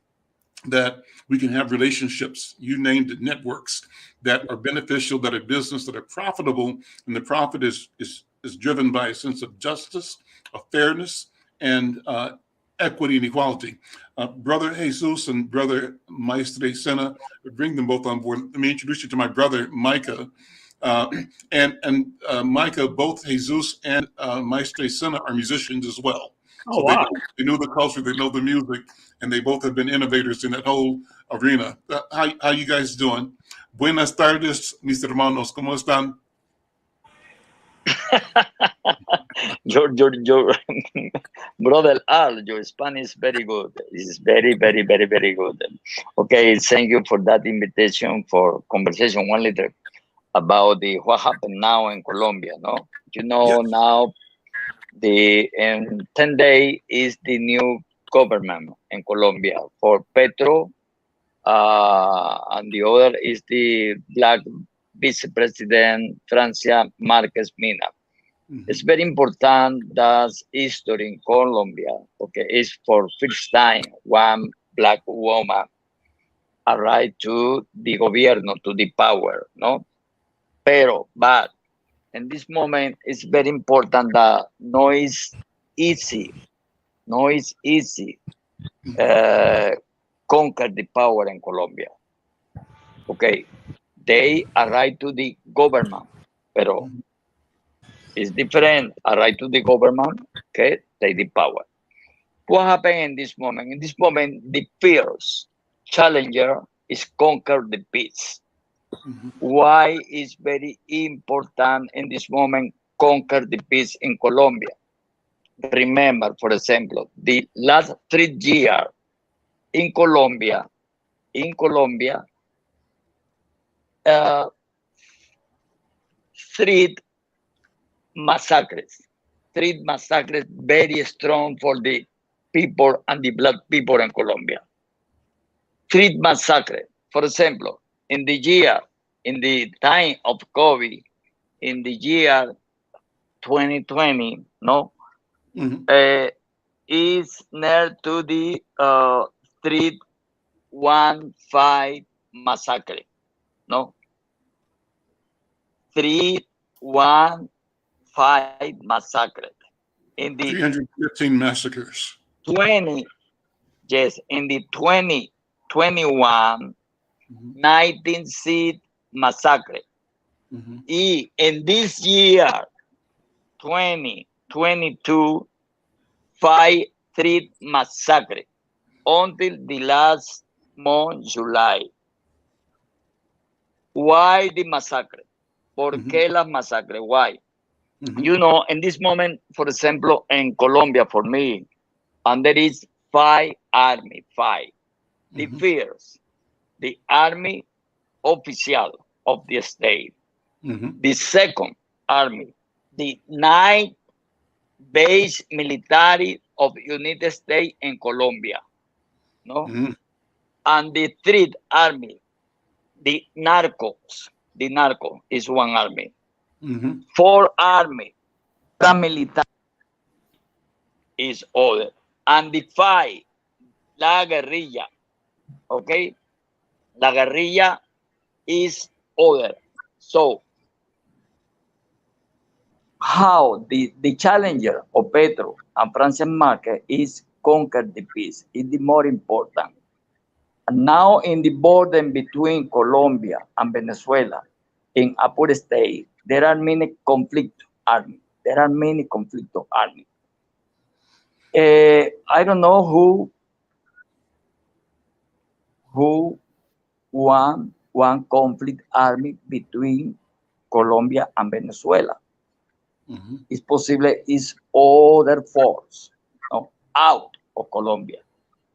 that we can have relationships, you named it, networks that are beneficial, that are business, that are profitable, and the profit is is driven by a sense of justice, of fairness, and equity and equality. Brother Jesus and Brother Maestre Sena, bring them both on board. Let me introduce you to my brother, Micah. Micah, both Jesus and Maestre Sena are musicians as well. Oh, wow. They know the culture, they know the music, and they both have been innovators in that whole arena. How you guys doing? Buenas tardes, mis hermanos. ¿Cómo están? your brother Al, your Spanish is very good. It's very, very, very, very good. Okay, thank you for that invitation for conversation. One little about what happened now in Colombia. No, you know, yes. Now in 10 days is the new government in Colombia for Petro, and the other is the black vice president Francia Marquez Mina. Mm-hmm. It's very important that history in Colombia, okay, is for first time one black woman arrived to the gobierno, to the power, no? But in this moment, it's very important that no is easy conquer the power in Colombia. Okay, they arrived to the government, pero it's different. Arrive to the government, okay, take the power. What happened in this moment? In this moment, the fierce challenger is conquer the peace. Mm-hmm. Why is very important in this moment conquer the peace in Colombia? Remember, for example, the last 3 years in Colombia, 3 massacres very strong for the people and the black people in Colombia. 3 massacres. For example, in the time of COVID, in the year 2020, no, mm-hmm. Is near to the 315 massacre, no, 315 massacre in the 315 massacres. 20, yes, in the 2021, 19 massacre. Mm-hmm. In this year, 2022, 3 massacre until the last month, July. Why the massacre? ¿Por qué las masacres? Why? Mm-hmm. You know, in this moment, for example, in Colombia, for me, and there is 5 army, 5. The first, the army official of the state. Mm-hmm. The second army, the 9th base military of United States in Colombia. No? Mm-hmm. And the 3rd army, the narcos. The narco is 1 army. Mm-hmm. 4 army, paramilitary is other. And the 5, la guerrilla. Okay? La guerrilla is other. So, how the challenger of Petro and Francia Marquez is conquer the peace is the more important. And now in the border between Colombia and Venezuela, in Apure State, there are many conflict armies. There are many conflict armies. I don't know who won one conflict army between Colombia and Venezuela. Mm-hmm. It's possible is other force, no, out of Colombia.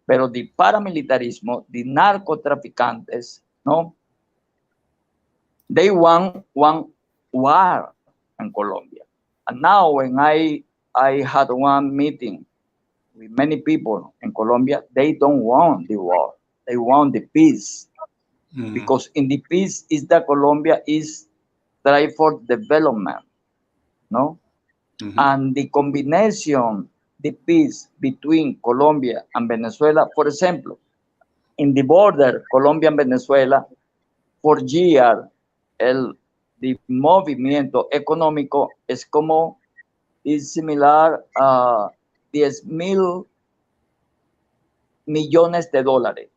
Pero the paramilitarismo, the narcotraficantes, no, they won one war in Colombia. And now when I had one meeting with many people in Colombia, they don't want the war. They want the peace. Mm-hmm. Because in the peace is that Colombia is strive for development. No? Mm-hmm. And the combination, the peace between Colombia and Venezuela, for example, in the border, Colombia and Venezuela, for years, the the movimiento económico es similar a 10,000 millones de dólares,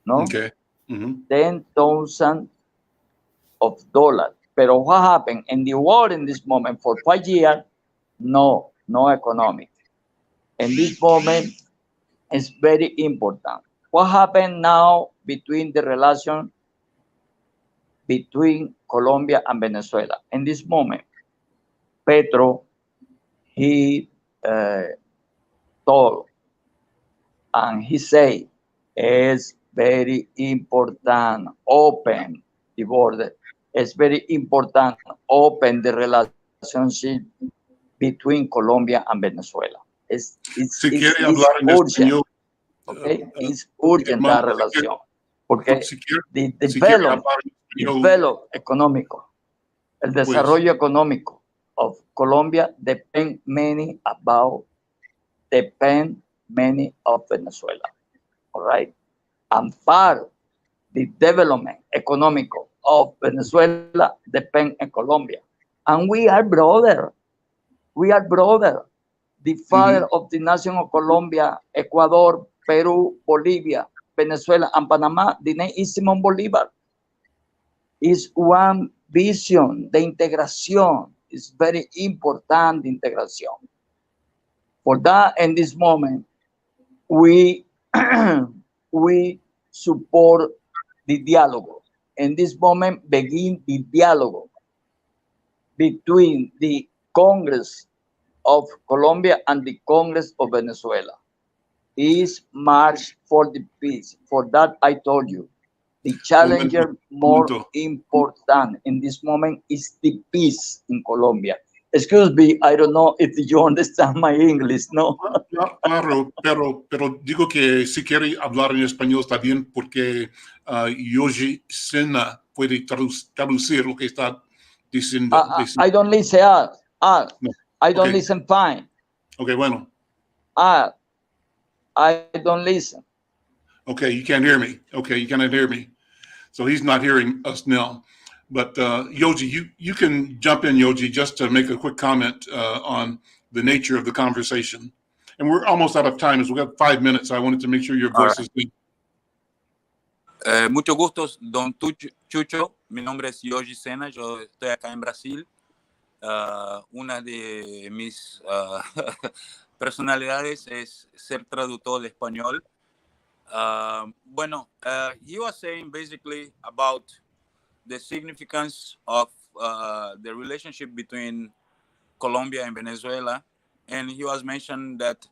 ¿no? Okay. 10,000 of dollars. Pero what happened in the world in this moment for 5 years? No economic. In this moment, it's very important. What happened now between the relation between Colombia and Venezuela? In this moment, Petro, he told and he said, it's very important, open the border. It's very important, open the relationship between Colombia and Venezuela. It's urgent. Okay? It's urgent la relación. Porque the develop económico, el desarrollo económico of Colombia depend many of Venezuela. All right? And part the development económico of Venezuela depend in Colombia. And we are brother. We are brother. The father of the nation of Colombia, Ecuador, Peru, Bolivia, Venezuela, and Panama, the name is Simón Bolívar. Is one vision. The integration is very important, the integration. For that, in this moment, we support the dialogue. In this moment, begin the dialogue between the Congress of Colombia and the Congress of Venezuela. Is march for the peace. For that, I told you, the challenger more important in this moment is the peace in Colombia. Excuse me, I don't know if you understand my English, ¿no? Claro, pero digo que si quiere hablar en español está bien porque Yoji Sena puede traducir lo que está diciendo. I don't listen. No. I don't Okay. listen fine. Okay, bueno. I don't listen. Okay, you can't hear me. Okay, you cannot hear me. So he's not hearing us now. But Yoji, you can jump in, Yoji, just to make a quick comment on the nature of the conversation. And we're almost out of time, as we got 5 minutes. I wanted to make sure your voice is good. Mucho gusto, don Chucho. Mi nombre es Yoji Sena. Yo estoy acá en Brasil. Una de mis personalidades es ser traductor de español. He was saying basically about the significance of the relationship between Colombia and Venezuela, and he was mentioning that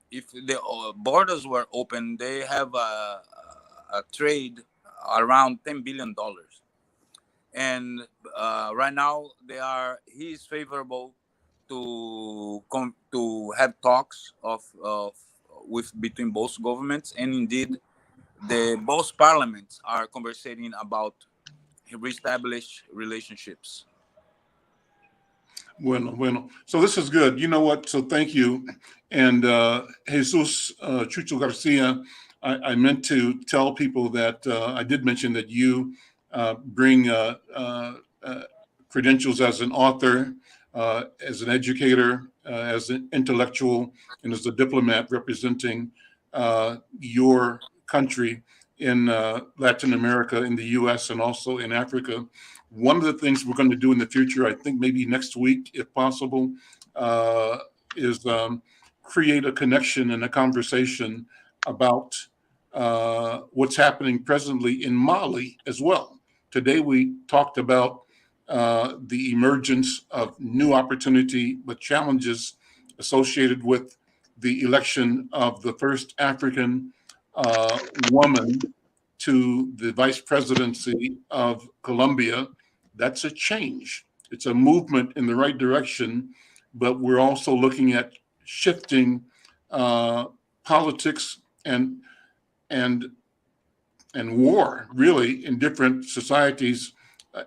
if the borders were open, they have a trade around $10 billion, and right now he is favorable to have talks between both governments, and indeed both parliaments are conversating about reestablish relationships. Bueno. So this is good. You know what? So thank you. And Jesus Chucho Garcia, I meant to tell people that I did mention that you bring credentials as an author, as an educator, as an intellectual, and as a diplomat representing your country in Latin America, in the US, and also in Africa. One of the things we're going to do in the future, I think maybe next week, if possible, is create a connection and a conversation about what's happening presently in Mali as well. Today we talked about the emergence of new opportunity, but challenges associated with the election of the first African woman to the vice presidency of Colombia. That's a change. It's a movement in the right direction, but we're also looking at shifting politics and war, really, in different societies.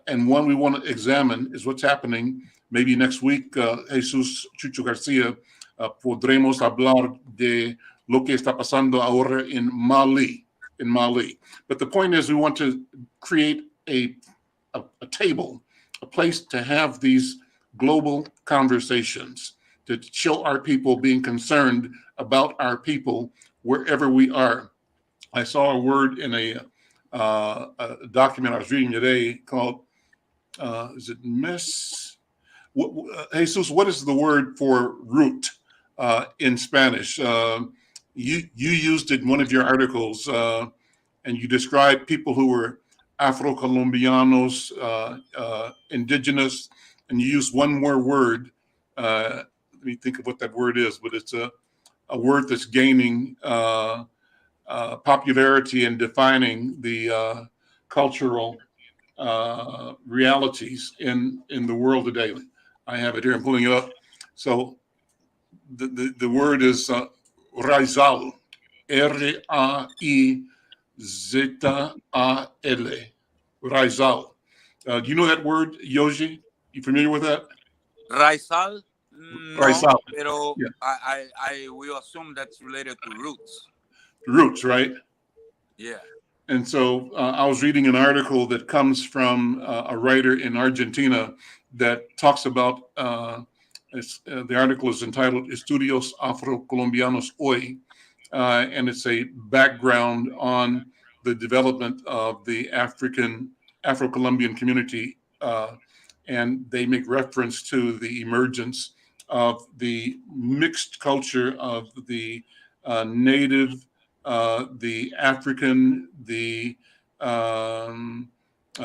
And one we want to examine is what's happening. Maybe next week, Jesus Chucho Garcia, podremos hablar de lo que está pasando ahora in Mali. But the point is, we want to create a a table, a place to have these global conversations, to show our people being concerned about our people wherever we are. I saw a word in a document I was reading today called, is it miss? Jesus, what is the word for root in Spanish? You used it in one of your articles, and you described people who were Afro-Colombianos, indigenous, and you used one more word. Let me think of what that word is, but it's a word that's gaining popularity and defining the cultural realities in the world today. I have it here. I'm pulling it up. So the word is raizal, R-A-I-Z-A-L, raizal. Do you know that word, Yoji? You familiar with that? Raizal? No, Raizal. pero Yeah. I will assume that's related to roots. Roots, right? Yeah. And so I was reading an article that comes from a writer in Argentina that talks about, the article is entitled Estudios Afro-Colombianos Hoy, and it's a background on the development of the Afro-Colombian community, and they make reference to the emergence of the mixed culture of the native, the African, the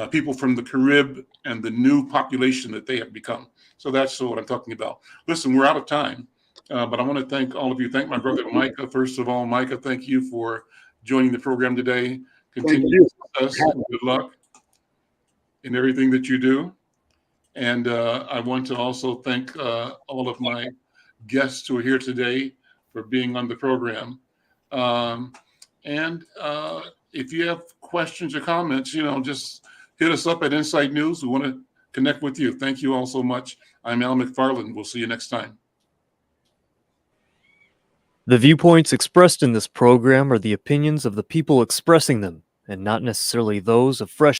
people from the Carib, and the new population that they have become. So that's what I'm talking about. Listen, we're out of time, but I want to thank all of you. Thank my brother Micah. First of all, Micah, thank you for joining the program today. Continue success and good luck in everything that you do. And I want to also thank all of my guests who are here today for being on the program. And if you have questions or comments, just hit us up at Insight News. We want to connect with you. Thank you all so much. I'm Al McFarlane. We'll see you next time. The viewpoints expressed in this program are the opinions of the people expressing them, and not necessarily those of Fresh